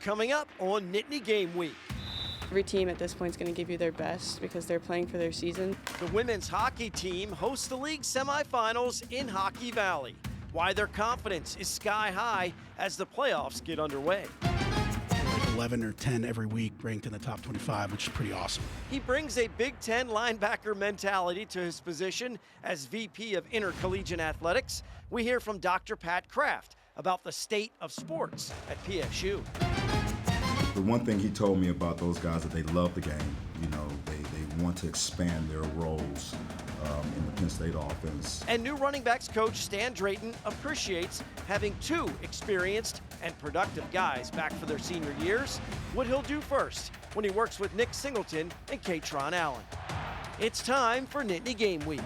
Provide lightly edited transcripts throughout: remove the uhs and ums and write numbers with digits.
coming up on Nittany Game Week. Every team at this point is going to give you their best because they're playing for their season. The women's hockey team hosts the league semifinals in Hockey Valley. Why their confidence is sky high as the playoffs get underway. Like 11 or 10 every week ranked in the top 25, which is pretty awesome. He brings a Big Ten linebacker mentality to his position as VP of Intercollegiate Athletics. We hear from Dr. Pat Kraft about the state of sports at PSU. The one thing he told me about those guys that they love the game. You know, they want to expand their roles in the Penn State offense. And new running backs coach Stan Drayton appreciates having two experienced and productive guys back for their senior years. What he'll do first when he works with Nick Singleton and Katron Allen. It's time for Nittany Game Week.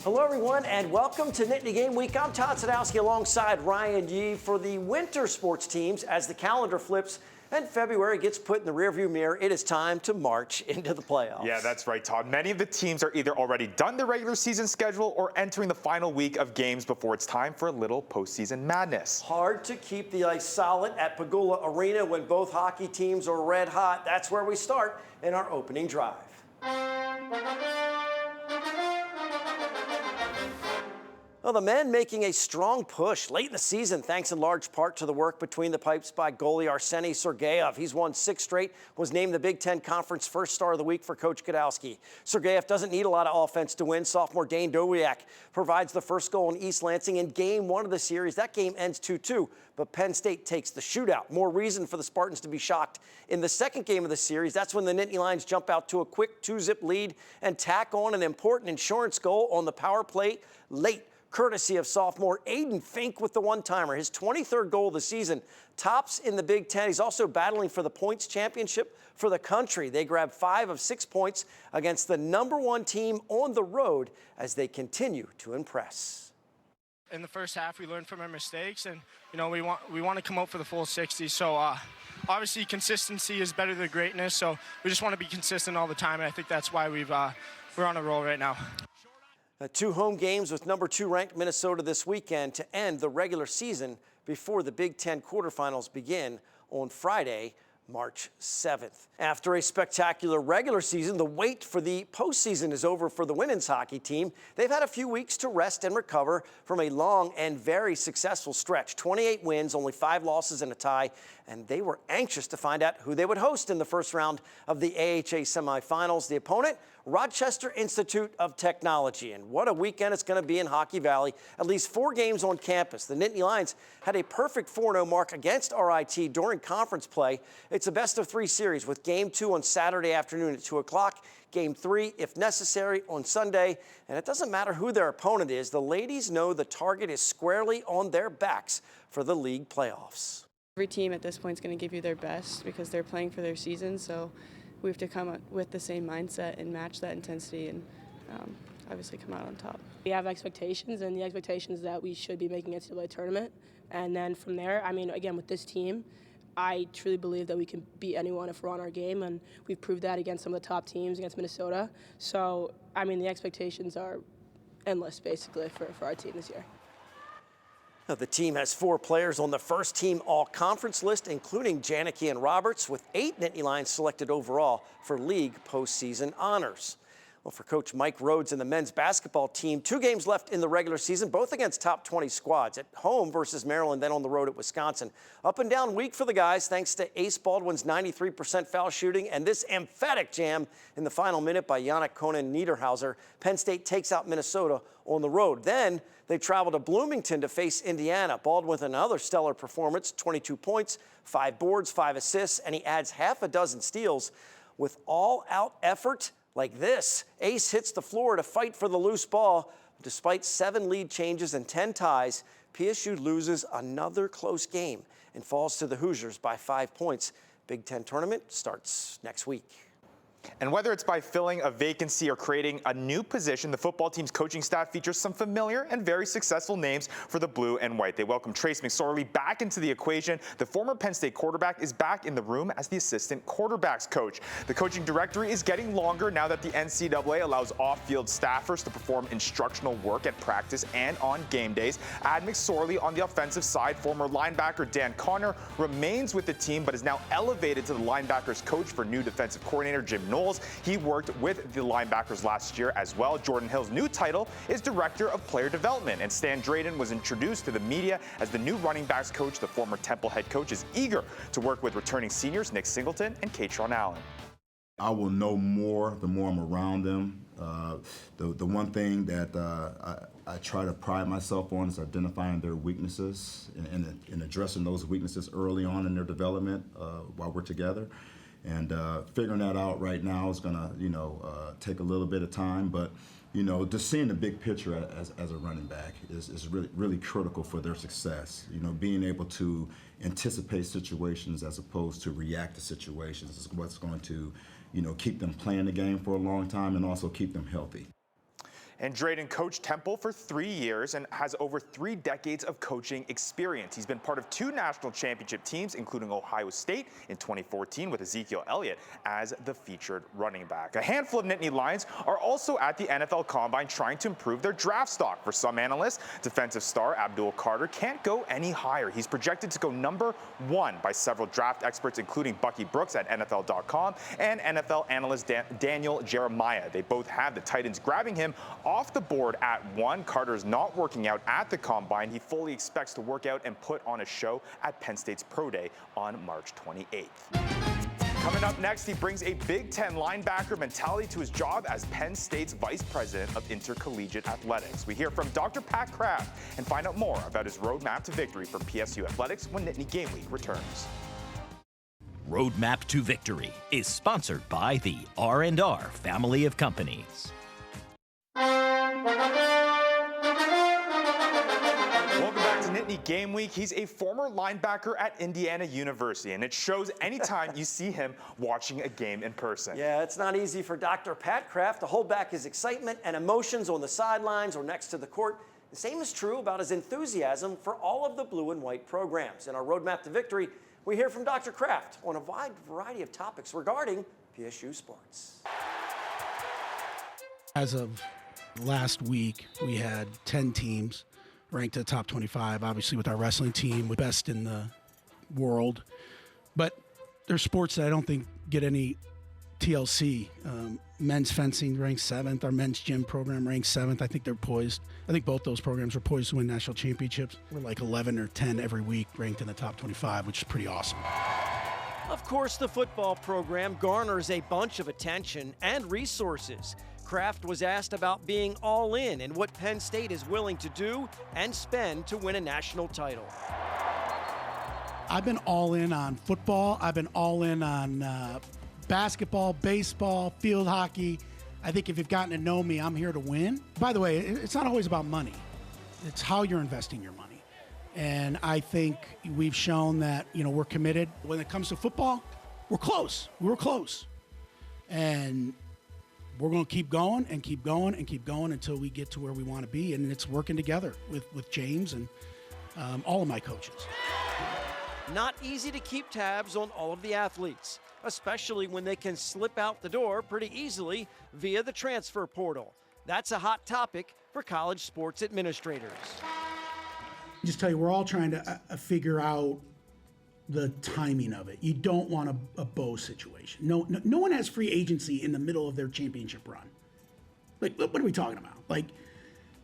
Hello, everyone, and welcome to Nittany Game Week. I'm Todd Sadowski alongside Ryan Yee for the winter sports teams as the calendar flips and February gets put in the rearview mirror. It is time to march into the playoffs. Yeah, that's right, Todd. Many of the teams are either already done their regular season schedule or entering the final week of games before it's time for a little postseason madness. Hard to keep the ice solid at Pagula Arena when both hockey teams are red hot. That's where we start in our opening drive. Well, the men making a strong push late in the season, thanks in large part to the work between the pipes by goalie Arseny Sergeyev. He's won 6 straight, was named the Big Ten Conference First Star of the Week for Coach Godowski. Sergeyev doesn't need a lot of offense to win. Sophomore Dane Dowiak provides the first goal in East Lansing in Game 1 of the series. That game ends 2-2, but Penn State takes the shootout. More reason for the Spartans to be shocked. In the second game of the series, that's when the Nittany Lions jump out to a quick 2-zip lead and tack on an important insurance goal on the power play late, courtesy of sophomore Aiden Fink with the one-timer. His 23rd goal of the season, tops in the Big Ten. He's also battling for the points championship for the country. They grab 5 of 6 points against the #1 team on the road as they continue to impress. In the first half, we learned from our mistakes, and we want to come out for the full 60. So obviously, consistency is better than greatness. So we just want to be consistent all the time, and I think that's why we're on a roll right now. 2 home games with #2 ranked Minnesota this weekend to end the regular season before the Big Ten quarterfinals begin on Friday, March 7th. After a spectacular regular season, the wait for the postseason is over for the women's hockey team. They've had a few weeks to rest and recover from a long and very successful stretch. 28 wins, only 5 losses and a tie, and they were anxious to find out who they would host in the first round of the AHA semifinals. The opponent, Rochester Institute of Technology. And what a weekend it's going to be in Hockey Valley. At least 4 games on campus. The Nittany Lions had a perfect 4-0 mark against RIT during conference play. It's a best-of-3 series with Game 2 on Saturday afternoon at 2 o'clock. Game 3, if necessary, on Sunday. And it doesn't matter who their opponent is. The ladies know the target is squarely on their backs for the league playoffs. Every team at this point is going to give you their best because they're playing for their season. So we have to come up with the same mindset and match that intensity and obviously come out on top. We have expectations, and the expectation is that we should be making NCAA tournament. And then from there, again, with this team, I truly believe that we can beat anyone if we're on our game, and we've proved that against some of the top teams, against Minnesota. So, the expectations are endless, basically, for our team this year. The team has 4 players on the first team all-conference list, including Janicki and Roberts, with 8 Nittany Lions selected overall for league postseason honors. Well, for Coach Mike Rhodes and the men's basketball team, 2 games left in the regular season, both against top 20 squads. At home versus Maryland, then on the road at Wisconsin. Up and down week for the guys, thanks to Ace Baldwin's 93% foul shooting and this emphatic jam in the final minute by Yannick Conan Niederhauser. Penn State takes out Minnesota on the road. Then they travel to Bloomington to face Indiana. Baldwin with another stellar performance, 22 points, 5 boards, 5 assists, and he adds half a dozen steals. With all-out effort like this, Ace hits the floor to fight for the loose ball. Despite 7 lead changes and 10 ties, PSU loses another close game and falls to the Hoosiers by 5 points. Big Ten tournament starts next week. And whether it's by filling a vacancy or creating a new position, the football team's coaching staff features some familiar and very successful names for the blue and white. They welcome Trace McSorley back into the equation. The former Penn State quarterback is back in the room as the assistant quarterbacks coach. The coaching directory is getting longer now that the NCAA allows off-field staffers to perform instructional work at practice and on game days. Add McSorley on the offensive side. Former linebacker Dan Connor remains with the team but is now elevated to the linebackers coach for new defensive coordinator Jim Knowles. He worked with the linebackers last year as well. Jordan Hill's new title is Director of Player Development, and Stan Drayden was introduced to the media as the new running backs coach. The former Temple head coach is eager to work with returning seniors Nick Singleton and Katron Allen. I will know more the more I'm around them. The one thing that I try to pride myself on is identifying their weaknesses and addressing those weaknesses early on in their development while we're together. And figuring that out right now is gonna, take a little bit of time. But, just seeing the big picture as a running back is really critical for their success. Being able to anticipate situations as opposed to react to situations is what's going to, keep them playing the game for a long time and also keep them healthy. And Drayden coached Temple for 3 years and has over 3 decades of coaching experience. He's been part of 2 national championship teams, including Ohio State in 2014 with Ezekiel Elliott as the featured running back. A handful of Nittany Lions are also at the NFL Combine trying to improve their draft stock. For some analysts, defensive star Abdul Carter can't go any higher. He's projected to go number 1 by several draft experts, including Bucky Brooks at NFL.com and NFL analyst Daniel Jeremiah. They both have the Titans grabbing him off the board at 1. Carter's not working out at the Combine. He fully expects to work out and put on a show at Penn State's Pro Day on March 28th. Coming up next, he brings a Big Ten linebacker mentality to his job as Penn State's Vice President of Intercollegiate Athletics. We hear from Dr. Pat Kraft and find out more about his roadmap to victory for PSU athletics when Nittany Game Week returns. Roadmap to Victory is sponsored by the R&R family of companies. Welcome back to Nittany Game Week. He's a former linebacker at Indiana University, and it shows anytime you see him watching a game in person. Yeah, it's not easy for Dr. Pat Kraft to hold back his excitement and emotions on the sidelines or next to the court. The same is true about his enthusiasm for all of the blue and white programs. In our Roadmap to Victory, we hear from Dr. Kraft on a wide variety of topics regarding PSU sports. As of last week, we had 10 teams ranked to the top 25, obviously with our wrestling team, with best in the world. But there's sports that I don't think get any TLC. Men's fencing ranked 7th. Our men's gym program ranked 7th. I think they're poised. I think both those programs are poised to win national championships. We're like 11 or 10 every week ranked in the top 25, which is pretty awesome. Of course, the football program garners a bunch of attention and resources. Kraft was asked about being all in and what Penn State is willing to do and spend to win a national title. I've been all in on football. I've been all in on basketball, baseball, field hockey. I think if you've gotten to know me, I'm here to win. By the way, it's not always about money. It's how you're investing your money. And I think we've shown that, we're committed. When it comes to football, we're close. We were close. And we're going to keep going and keep going and keep going until we get to where we want to be. And it's working together with James and all of my coaches. Not easy to keep tabs on all of the athletes, especially when they can slip out the door pretty easily via the transfer portal. That's a hot topic for college sports administrators. Just tell you, we're all trying to figure out the timing of it. You don't want a bow situation. No one has free agency in the middle of their championship run. Like, what are we talking about? Like,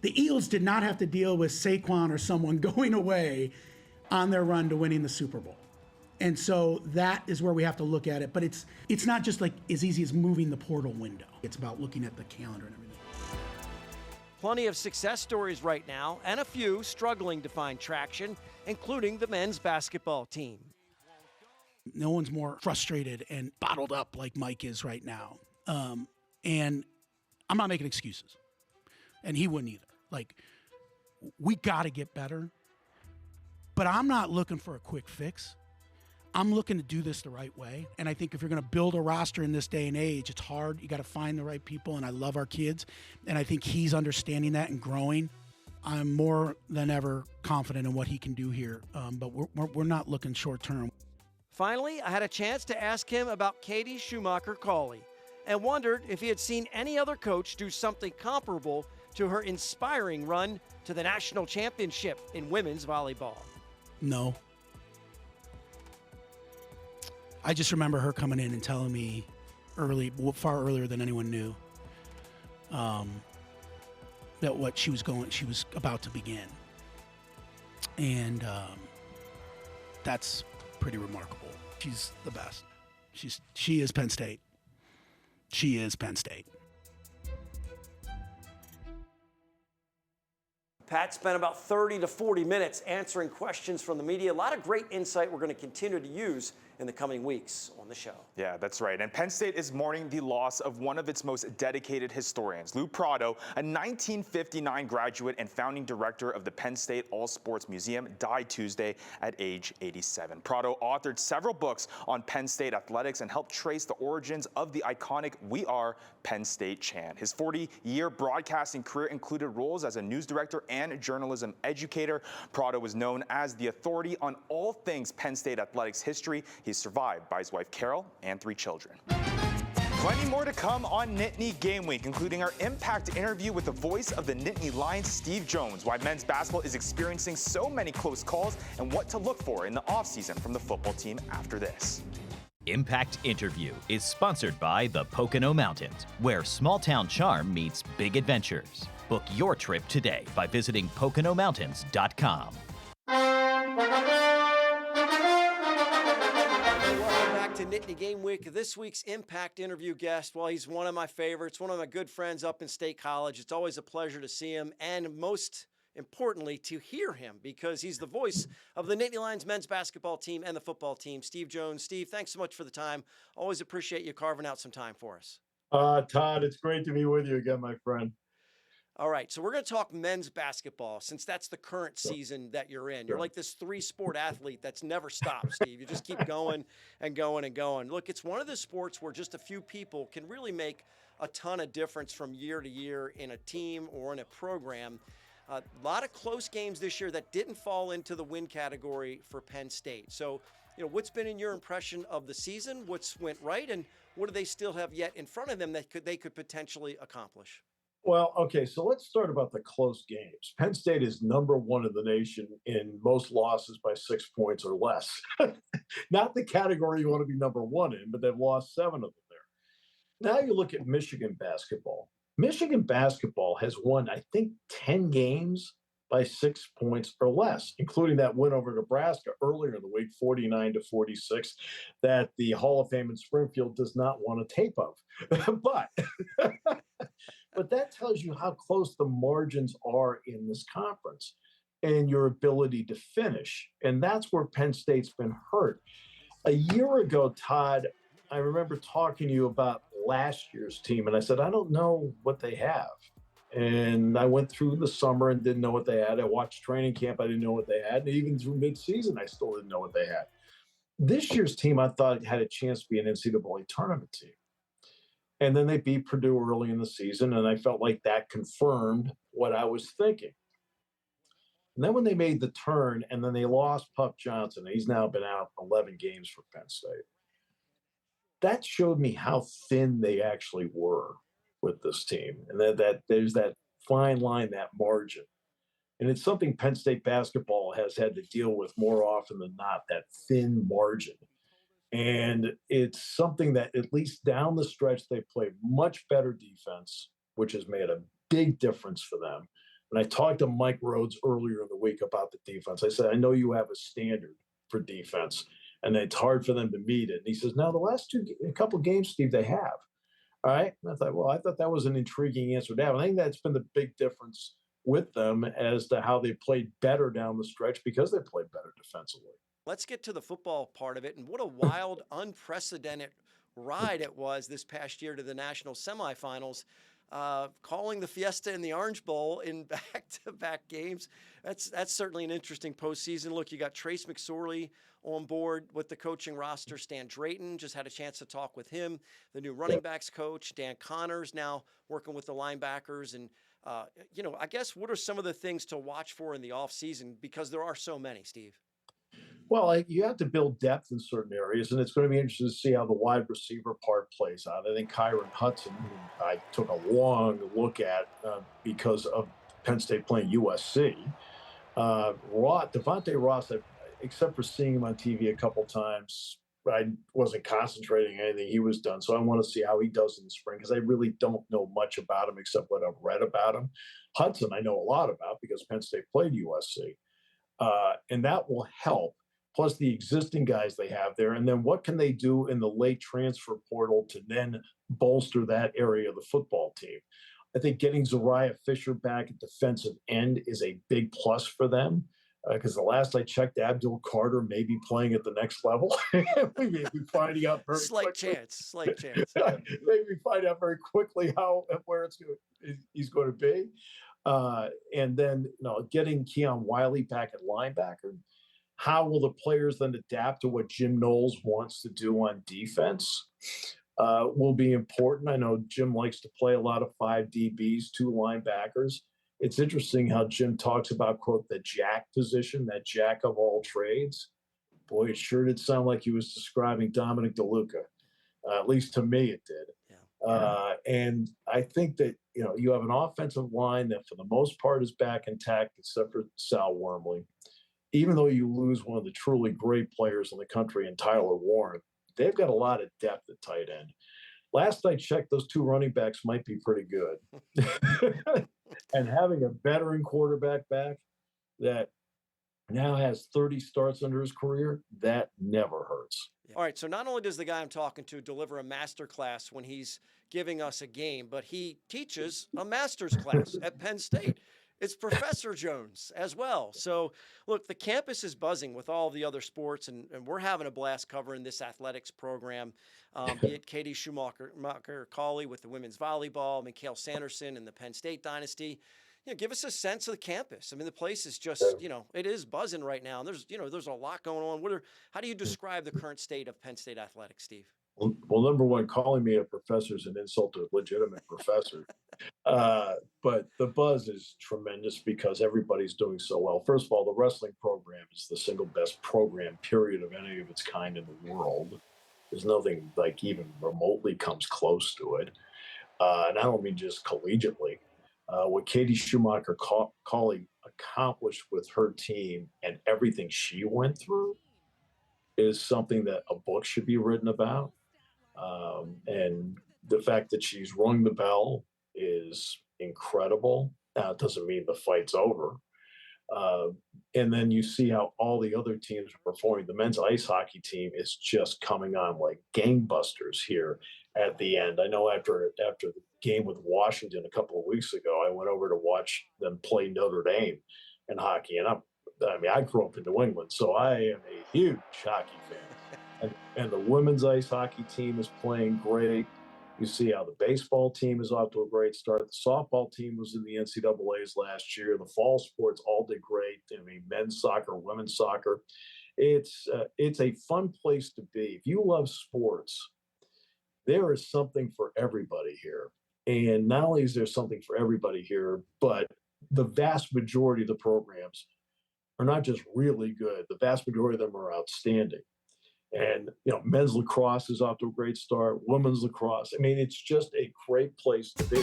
the Eagles did not have to deal with Saquon or someone going away on their run to winning the Super Bowl. And so that is where we have to look at it. But it's not just like as easy as moving the portal window. It's about looking at the calendar and everything. Plenty of success stories right now, and a few struggling to find traction, including the men's basketball team. No one's more frustrated and bottled up like Mike is right now. And I'm not making excuses. And he wouldn't either. Like, we got to get better. But I'm not looking for a quick fix. I'm looking to do this the right way. And I think if you're going to build a roster in this day and age, it's hard. You got to find the right people. And I love our kids. And I think he's understanding that and growing. I'm more than ever confident in what he can do here. But we're not looking short term. Finally, I had a chance to ask him about Katie Schumacher-Cauley and wondered if he had seen any other coach do something comparable to her inspiring run to the national championship in women's volleyball. No. I just remember her coming in and telling me far earlier than anyone knew, that what she was about to begin. And that's pretty remarkable. She's the best. She is Penn State. She is Penn State. Pat spent about 30 to 40 minutes answering questions from the media. A lot of great insight we're going to continue to use in the coming weeks on the show. Yeah, that's right. And Penn State is mourning the loss of one of its most dedicated historians, Lou Prado, a 1959 graduate and founding director of the Penn State All Sports Museum, died Tuesday at age 87. Prado authored several books on Penn State athletics and helped trace the origins of the iconic "We Are Penn State" chant. His 40-year broadcasting career included roles as a news director and journalism educator. Prado was known as the authority on all things Penn State athletics history. He's survived by his wife Carol and 3 children. Plenty more to come on Nittany Game Week, including our Impact interview with the voice of the Nittany Lions, Steve Jones, why men's basketball is experiencing so many close calls, and what to look for in the offseason from the football team after this. Impact Interview is sponsored by the Pocono Mountains, where small-town charm meets big adventures. Book your trip today by visiting PoconoMountains.com. Welcome back to Nittany Game Week. This week's Impact interview guest, well, he's one of my favorites, one of my good friends up in State College. It's always a pleasure to see him, and most importantly, to hear him, because he's the voice of the Nittany Lions men's basketball team and the football team. Steve Jones. Steve, thanks so much for the time. Always appreciate you carving out some time for us. Todd, it's great to be with you again, my friend. All right, so we're going to talk men's basketball since that's the current season that you're in. You're like this 3-sport athlete that's never stopped, Steve. You just keep going and going and going. Look, it's one of the sports where just a few people can really make a ton of difference from year to year in a team or in a program. A lot of close games this year that didn't fall into the win category for Penn State. So, what's been in your impression of the season? What's went right, and what do they still have yet in front of them that they could potentially accomplish? Well, okay, so let's start about the close games. Penn State is number 1 in the nation in most losses by 6 points or less. Not the category you want to be number 1 in, but they've lost 7 of them there. Now you look at Michigan basketball. Michigan basketball has won, I think, 10 games by 6 points or less, including that win over Nebraska earlier in the week, 49-46, that the Hall of Fame in Springfield does not want a tape of. But that tells you how close the margins are in this conference and your ability to finish. And that's where Penn State's been hurt. A year ago, Todd, I remember talking to you about last year's team, and I said, I don't know what they have. And I went through the summer and didn't know what they had. I watched training camp. I didn't know what they had. And even through midseason, I still didn't know what they had. This year's team, I thought, had a chance to be an NCAA tournament team. And then they beat Purdue early in the season, and I felt like that confirmed what I was thinking. And then when they made the turn, and then they lost Puck Johnson, he's now been out 11 games for Penn State. That showed me how thin they actually were with this team, and that there's that fine line, that margin. And it's something Penn State basketball has had to deal with more often than not, that thin margin. And it's something that at least down the stretch, they played much better defense, which has made a big difference for them. And I talked to Mike Rhodes earlier in the week about the defense. I said, I know you have a standard for defense, and it's hard for them to meet it. And he says, now the last couple of games, Steve, they have. All right. And I thought that was an intriguing answer to have. I think that's been the big difference with them as to how they played better down the stretch because they played better defensively. Let's get to the football part of it, and what a wild, unprecedented ride it was this past year to the national semifinals, calling the Fiesta in the Orange Bowl in back-to-back games. That's certainly an interesting postseason. Look, you got Trace McSorley on board with the coaching roster. Stan Drayton, just had a chance to talk with him. The new running backs coach, Dan Connors, now working with the linebackers. And, I guess what are some of the things to watch for in the offseason? Because there are so many, Steve. Well, you have to build depth in certain areas, and it's going to be interesting to see how the wide receiver part plays out. I think Kyron Hudson, who I took a long look at because of Penn State playing USC. Devontae Ross, except for seeing him on TV a couple times, I wasn't concentrating on anything he was done. So I want to see how he does in the spring because I really don't know much about him except what I've read about him. Hudson, I know a lot about because Penn State played USC. And that will help, plus the existing guys they have there. And then what can they do in the late transfer portal to then bolster that area of the football team? I think getting Zariah Fisher back at defensive end is a big plus for them. Because the last I checked, Abdul Carter may be playing at the next level. We may be finding out very slight quickly. chance. Maybe find out very quickly where he's going to be. And then getting Keon Wiley back at linebacker. How will the players then adapt to what Jim Knowles wants to do on defense? Will be important. I know Jim likes to play a lot of 5 DBs, 2 linebackers. It's interesting how Jim talks about, quote, the jack position, that jack of all trades. Boy, it sure did sound like he was describing Dominic DeLuca. At least to me, it did. Yeah. And I think that, you have an offensive line that for the most part is back intact, except for Sal Wormley. Even though you lose one of the truly great players in the country in Tyler Warren, they've got a lot of depth at tight end. Last I checked, those 2 running backs might be pretty good. And having a veteran quarterback back that now has 30 starts under his career, that never hurts. All right, so not only does the guy I'm talking to deliver a master class when he's giving us a game, but he teaches a master's class at Penn State. It's Professor Jones as well. So, look, the campus is buzzing with all the other sports, and we're having a blast covering this athletics program, be it Katie Schumacher-Cauley with the women's volleyball, Mikhail Sanderson and the Penn State dynasty. Give us a sense of the campus. I mean, the place is just, it is buzzing right now. And there's a lot going on. How do you describe the current state of Penn State athletics, Steve? Well, number one, calling me a professor is an insult to a legitimate professor. But the buzz is tremendous because everybody's doing so well. First of all, the wrestling program is the single best program, period, of any of its kind in the world. There's nothing like even remotely comes close to it. And I don't mean just collegiately. What Katie Schumacher-Cauley accomplished with her team and everything she went through is something that a book should be written about. And the fact that she's rung the bell is incredible. Now, it doesn't mean the fight's over. And then you see how all the other teams are performing. The men's ice hockey team is just coming on like gangbusters here at the end. I know after the game with Washington a couple of weeks ago, I went over to watch them play Notre Dame in hockey. And I grew up in New England, so I am a huge hockey fan. And the women's ice hockey team is playing great. You see how the baseball team is off to a great start. The softball team was in the NCAAs last year. The fall sports all did great. I mean, men's soccer, women's soccer. It's a fun place to be. If you love sports, there is something for everybody here. And not only is there something for everybody here, but the vast majority of the programs are not just really good. The vast majority of them are outstanding. And, men's lacrosse is off to a great start. Women's lacrosse. I mean, it's just a great place to be.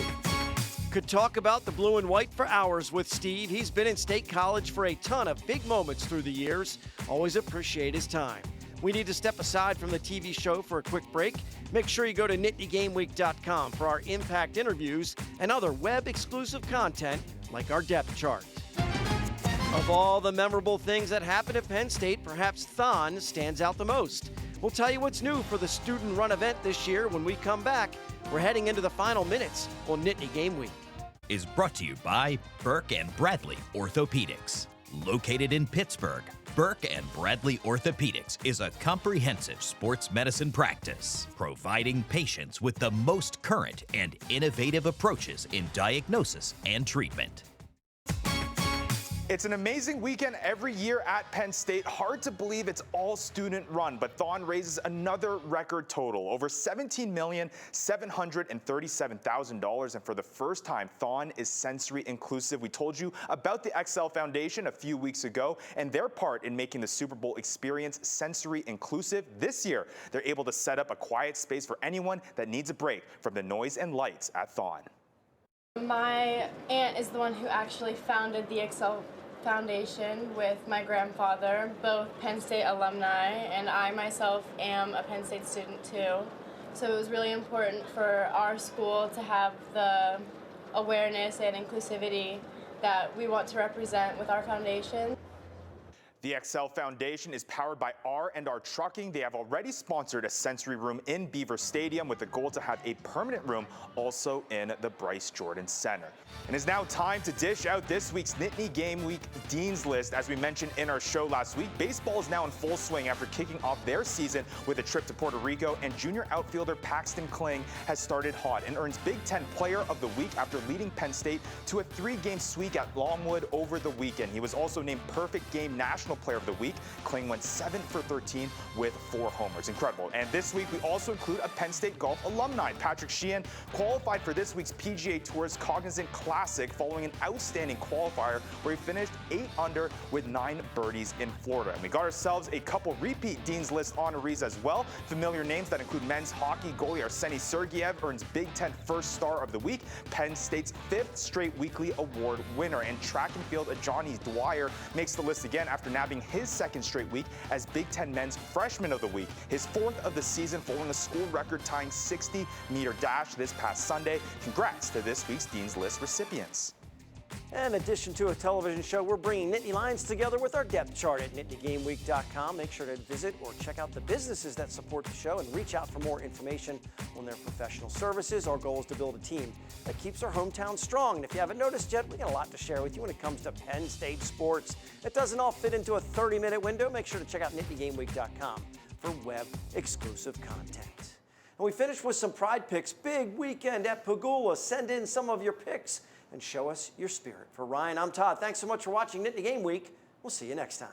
Could talk about the blue and white for hours with Steve. He's been in State College for a ton of big moments through the years. Always appreciate his time. We need to step aside from the TV show for a quick break. Make sure you go to NittanyGameWeek.com for our impact interviews and other web-exclusive content like our depth chart. Of all the memorable things that happened at Penn State, perhaps THON stands out the most. We'll tell you what's new for the student-run event this year when we come back. We're heading into the final minutes on Nittany Game Week. Is brought to you by Burke and Bradley Orthopedics. Located in Pittsburgh, Burke and Bradley Orthopedics is a comprehensive sports medicine practice, providing patients with the most current and innovative approaches in diagnosis and treatment. It's an amazing weekend every year at Penn State. Hard to believe it's all student run, but THON raises another record total, over $17,737,000. And for the first time, THON is sensory inclusive. We told you about the XL Foundation a few weeks ago and their part in making the Super Bowl experience sensory inclusive. This year, they're able to set up a quiet space for anyone that needs a break from the noise and lights at THON. My aunt is the one who actually founded the XL Foundation with my grandfather, both Penn State alumni, and I myself am a Penn State student too. So it was really important for our school to have the awareness and inclusivity that we want to represent with our foundation. The XL Foundation is powered by R&R Trucking. They have already sponsored a sensory room in Beaver Stadium with the goal to have a permanent room also in the Bryce Jordan Center. And it's now time to dish out this week's Nittany Game Week Dean's List. As we mentioned in our show last week, baseball is now in full swing after kicking off their season with a trip to Puerto Rico, and junior outfielder Paxton Kling has started hot and earns Big Ten Player of the Week after leading Penn State to a 3-game sweep at Longwood over the weekend. He was also named Perfect Game National Player of the Week. Kling went 7 for 13 with 4 homers. Incredible. And this week we also include a Penn State golf alumni. Patrick Sheehan qualified for this week's PGA Tour's Cognizant Classic following an outstanding qualifier where he finished 8 under with 9 birdies in Florida. And we got ourselves a couple repeat Dean's List honorees as well. Familiar names that include men's hockey goalie Arseny Sergeyev earns Big Ten First Star of the Week, Penn State's 5th straight weekly award winner. And track and field Johnny Dwyer makes the list again after nabbing his 2nd straight week as Big Ten Men's Freshman of the Week, his 4th of the season following a school record-tying 60-meter dash this past Sunday. Congrats to this week's Dean's List recipients. In addition to a television show, we're bringing Nittany Lions together with our depth chart at NittanyGameWeek.com. Make sure to visit or check out the businesses that support the show and reach out for more information on their professional services. Our goal is to build a team that keeps our hometown strong. And if you haven't noticed yet, we got a lot to share with you when it comes to Penn State sports. It doesn't all fit into a 30-minute window. Make sure to check out NittanyGameWeek.com for web-exclusive content. And we finish with some Pride picks. Big weekend at Pagula. Send in some of your picks and show us your spirit. For Ryan, I'm Todd. Thanks so much for watching Nittany Game Week. We'll see you next time.